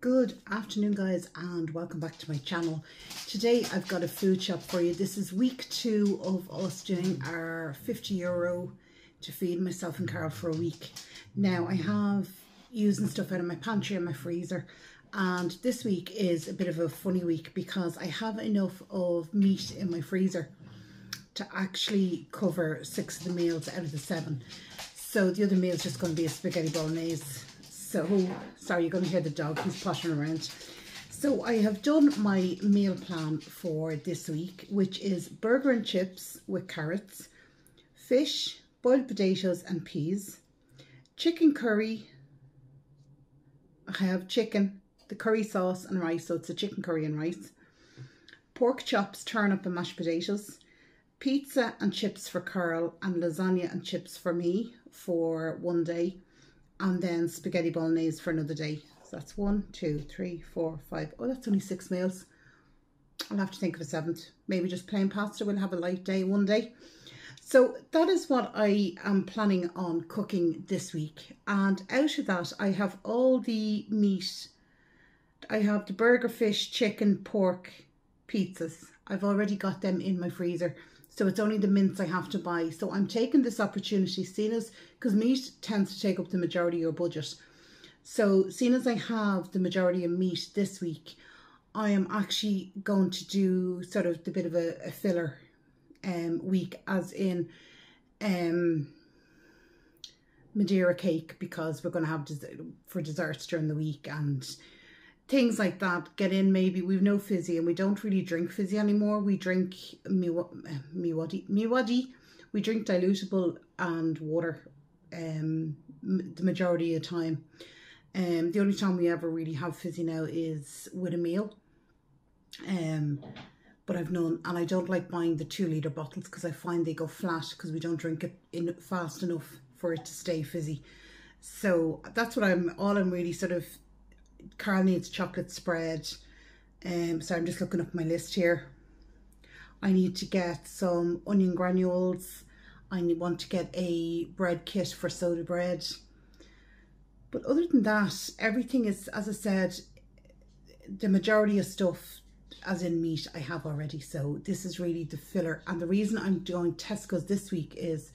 Good afternoon guys, and welcome back to my channel. Today I've got a food shop for you. This is week 2 of us doing our €50 to feed myself and Carol for a week. Now I have using stuff out of my pantry and my freezer, and this week is a bit of a funny week because I have enough of meat in my freezer to actually cover 6 of the meals out of the 7. So the other meal is just going to be a spaghetti bolognese. So, sorry, you're going to hear the dog, he's pottering around. So I have done my meal plan for this week, which is burger and chips with carrots, fish, boiled potatoes and peas, chicken curry. I have chicken, the curry sauce and rice, so it's a chicken curry and rice, pork chops, turnip and mashed potatoes, pizza and chips for Carl, and lasagna and chips for me for one day. And then spaghetti bolognese for another day. So that's 1, 2, 3, 4, 5. Oh, that's only 6 meals. I'll have to think of a 7th. Maybe just plain pasta. We'll have a light day one day. So that is what I am planning on cooking this week. And out of that, I have all the meat. I have the burger, fish, chicken, pork, pizzas. I've already got them in my freezer. So it's only the mince I have to buy. So I'm taking this opportunity, seeing as, because meat tends to take up the majority of your budget. So seeing as I have the majority of meat this week, I am actually going to do sort of the bit of a filler week, as in Madeira cake, because we're going to have for desserts during the week and things like that. Get in, maybe we've no fizzy, and we don't really drink fizzy anymore. We drink miwadi. We drink dilutable and water the majority of the time. The only time we ever really have fizzy now is with a meal. But I've known, and I don't like buying the 2-litre bottles because I find they go flat because we don't drink it in fast enough for it to stay fizzy. So that's what I'm really sort of. Carl needs chocolate spread. So I'm just looking up my list here. I need to get some onion granules. I want to get a bread kit for soda bread. But other than that, everything is, as I said, the majority of stuff, as in meat, I have already. So this is really the filler. And the reason I'm doing Tesco's this week is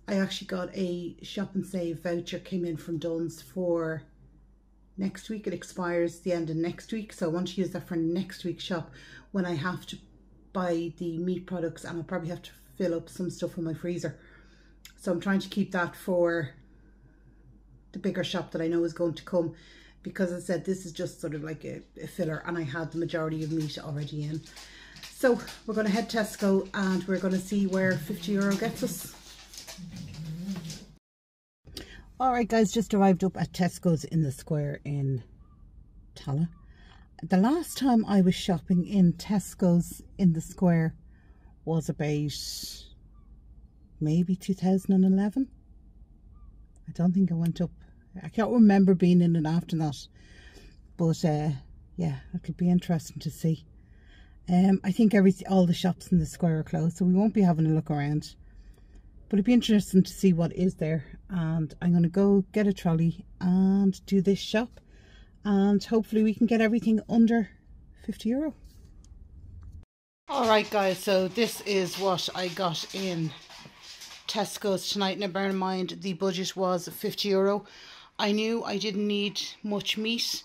I actually got a shop and save voucher, came in from Dunn's for next week. It expires the end of next week, so I want to use that for next week's shop when I have to buy the meat products, and I'll probably have to fill up some stuff in my freezer. So I'm trying to keep that for the bigger shop that I know is going to come, because as I said, this is just sort of like a filler, and I had the majority of meat already in. So we're going to head Tesco and we're going to see where €50 gets us. Alright guys, just arrived up at Tesco's in the square in Tala. The last time I was shopping in Tesco's in the square was about maybe 2011. I don't think I went up. I can't remember being in it after that. But yeah, it'll be interesting to see. I think all the shops in the square are closed, so we won't be having a look around. But it'd be interesting to see what is there, and I'm going to go get a trolley and do this shop, and hopefully we can get everything under €50. Alright guys, so this is what I got in Tesco's tonight. Now bear in mind the budget was €50. I knew I didn't need much meat,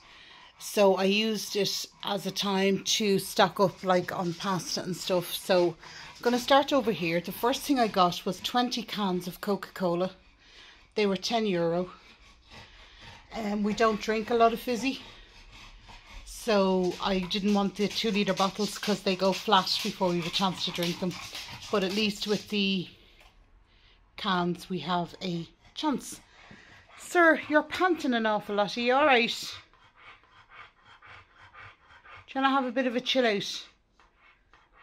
so I used it as a time to stock up like on pasta and stuff. So I'm going to start over here. The first thing I got was 20 cans of Coca-Cola. They were €10. We don't drink a lot of fizzy, so I didn't want the 2-litre bottles because they go flat before we have a chance to drink them. But at least with the cans we have a chance. Sir, you're panting an awful lot. Are you alright? Do you want to have a bit of a chill out?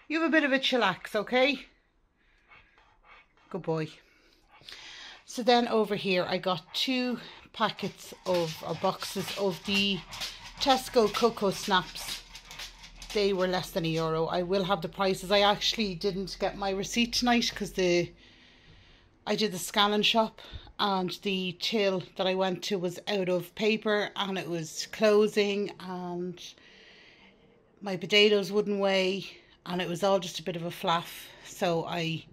You have a bit of a chillax, okay? Good boy. So then over here I got 2 packets of, or boxes of the Tesco Cocoa Snaps. They were less than €1. I will have the prices. I actually didn't get my receipt tonight because I did the scan and shop and the till that I went to was out of paper and it was closing, and my potatoes wouldn't weigh, and it was all just a bit of a flaff, so I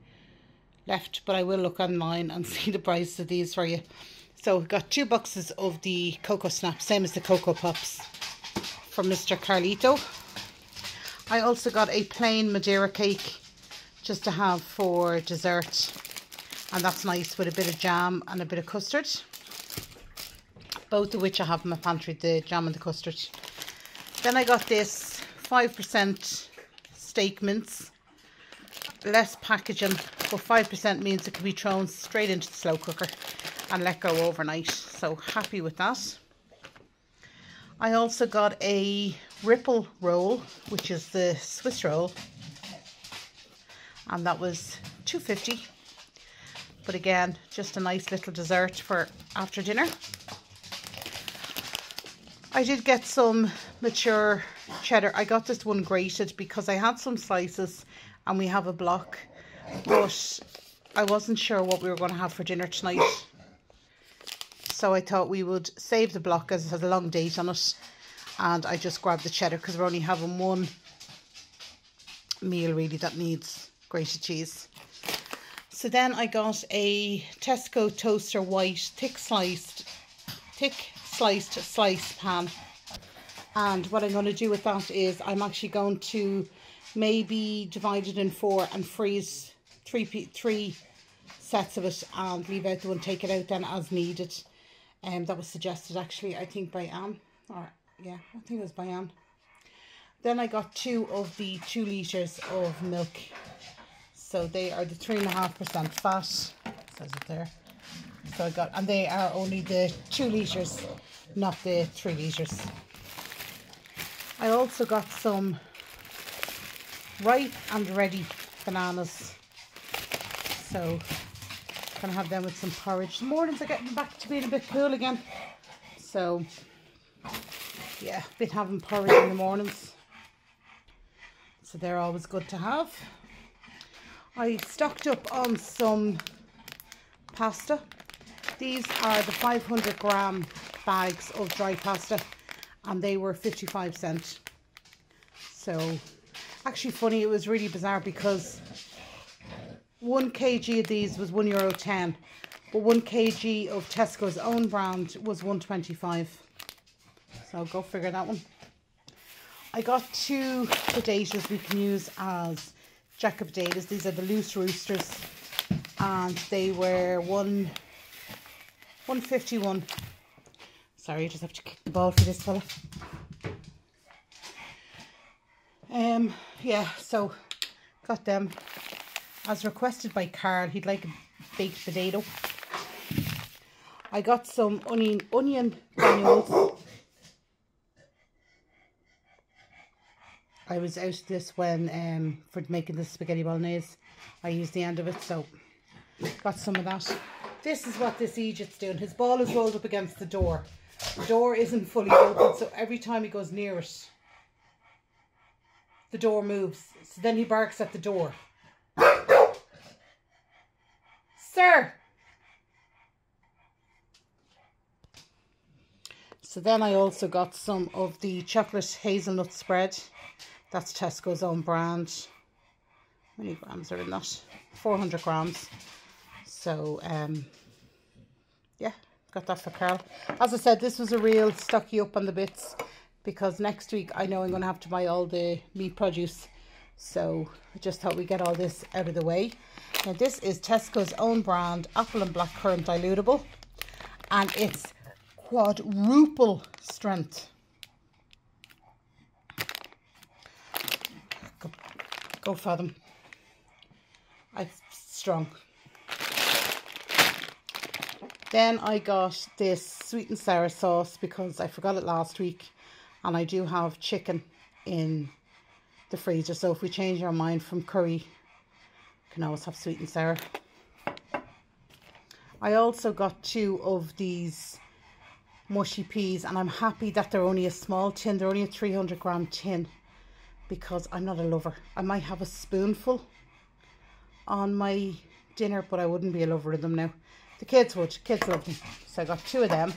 left. But I will look online and see the price of these for you. So we got 2 boxes of the Cocoa Snaps, same as the Cocoa Pops, from Mr. Carlito. I also got a plain Madeira cake just to have for dessert, and that's nice with a bit of jam and a bit of custard, both of which I have in my pantry, the jam and the custard. Then I got this 5% steak mince, less packaging, but 5% means it can be thrown straight into the slow cooker and let go overnight, so happy with that. I also got a ripple roll, which is the Swiss roll, and that was $2.50. But again, just a nice little dessert for after dinner. I did get some mature cheddar. I got this one grated because I had some slices and we have a block, but I wasn't sure what we were going to have for dinner tonight. So I thought we would save the block as it has a long date on it, and I just grabbed the cheddar because we're only having one meal really that needs grated cheese. So then I got a Tesco toaster white thick sliced slice pan, and what I'm going to do with that is I'm actually going to maybe divide it in 4 and freeze three sets of it and leave out the one, take it out then as needed. That was suggested actually, I think by Anne, or yeah, I think it was by Anne. Then I got 2 of the 2 litres of milk. So they are the 3.5% fat, says it there. So I got, and they are only the 2 litres, not the 3 litres. I also got some ripe and ready bananas. So gonna have them with some porridge. The mornings are getting back to being a bit cool again. So yeah, been having porridge in the mornings. So they're always good to have. I stocked up on some pasta. These are the 500 gram bags of dry pasta, and they were 55 cents. So actually funny, it was really bizarre because 1 kg of these was €1.10, but 1 kg of Tesco's own brand was $1.25. So go figure that one. I got 2 potatoes we can use as jacket potatoes. These are the loose roosters, and they were $1.51. Sorry, I just have to kick the ball for this fella. Yeah, so got them as requested by Carl. He'd like a baked potato. I got some onion granules. I was out of this when for making the spaghetti bolognese. I used the end of it, so got some of that. This is what this Egypt's doing. His ball is rolled up against the door. The door isn't fully open, so every time he goes near it, the door moves. So then he barks at the door. Sir! So then I also got some of the chocolate hazelnut spread. That's Tesco's own brand. How many grams are in that? 400 grams. So, yeah, got that for Carl. As I said, this was a real stock you up on the bits, because next week I know I'm going to have to buy all the meat produce. So I just thought we'd get all this out of the way. Now this is Tesco's own brand apple and blackcurrant dilutable, and it's quadruple strength. Go fathom. It's strong. Then I got this sweet and sour sauce because I forgot it last week, and I do have chicken in the freezer, so if we change our mind from curry, you can always have sweet and sour. I also got 2 of these mushy peas, and I'm happy that they're only a small tin. They're only a 300 gram tin, because I'm not a lover. I might have a spoonful on my dinner, but I wouldn't be a lover of them now. The kids would. Kids love them. So I got 2 of them.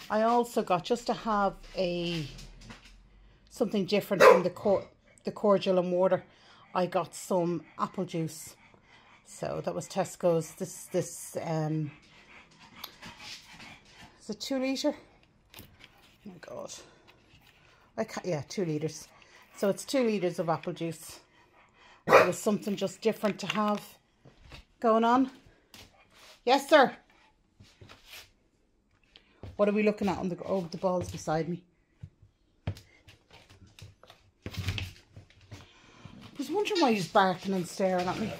I also got, just to have something different from the cordial and water, I got some apple juice. So that was Tesco's. This is it 2 litre? Oh my god. Yeah, 2 litres. So it's 2 litres of apple juice. It was something just different to have going on. Yes, sir. What are we looking at on the balls beside me? I was wondering why he's barking and staring at me.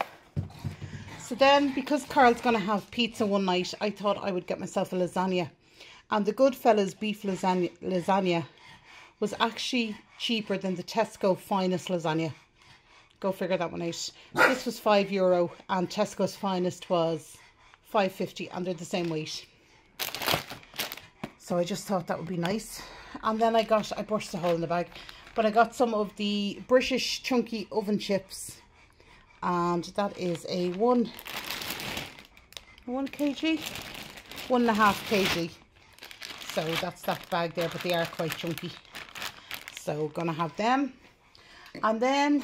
So then, because Carl's going to have pizza one night, I thought I would get myself a lasagna. And the Goodfellas beef lasagna was actually cheaper than the Tesco Finest lasagna. Go figure that one out. This was €5 and Tesco's Finest was $5.50 and they're the same weight. So I just thought that would be nice. And then I burst a hole in the bag, but I got some of the British chunky oven chips, and that is a 1 kg, 1.5 kg. So that's that bag there, but they are quite chunky. So gonna have them. And then,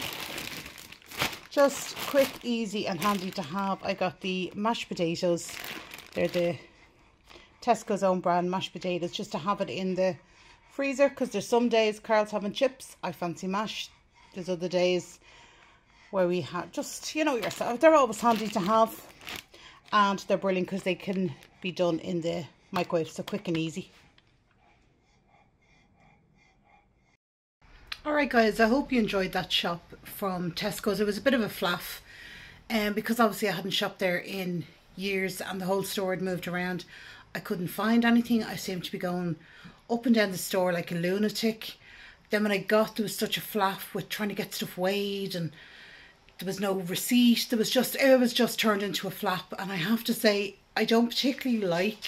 just quick, easy and handy to have, I got the mashed potatoes. They're the Tesco's own brand mashed potatoes, just to have it in the freezer, because there's some days Carl's having chips, I fancy mash. There's other days where we have, just, you know yourself, they're always handy to have, and they're brilliant because they can be done in the microwave, so quick and easy. Alright guys, I hope you enjoyed that shop from Tesco's. It was a bit of a flaff, because obviously I hadn't shopped there in years and the whole store had moved around. I couldn't find anything. I seemed to be going up and down the store like a lunatic. Then when I got, there was such a flaff with trying to get stuff weighed, and there was no receipt. It was just turned into a flap. And I have to say, I don't particularly like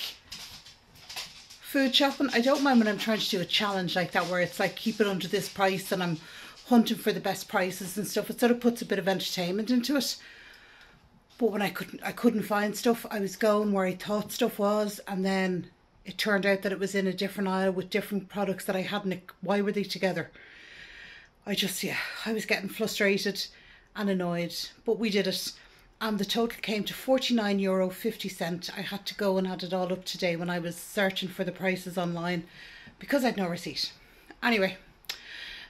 food shopping. I don't mind when I'm trying to do a challenge like that, where it's like keep it under this price and I'm hunting for the best prices and stuff. It sort of puts a bit of entertainment into it. But when I couldn't find stuff, I was going where I thought stuff was, and then it turned out that it was in a different aisle with different products that I hadn't. Why were they together? I was getting frustrated and annoyed, but we did it. And the total came to €49.50. I had to go and add it all up today when I was searching for the prices online, because I had no receipt. Anyway,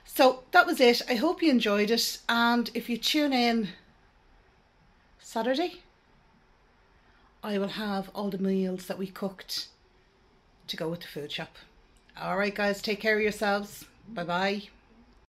so that was it. I hope you enjoyed it, and if you tune in Saturday, I will have all the meals that we cooked to go with the food shop. Alright guys, take care of yourselves. Bye bye.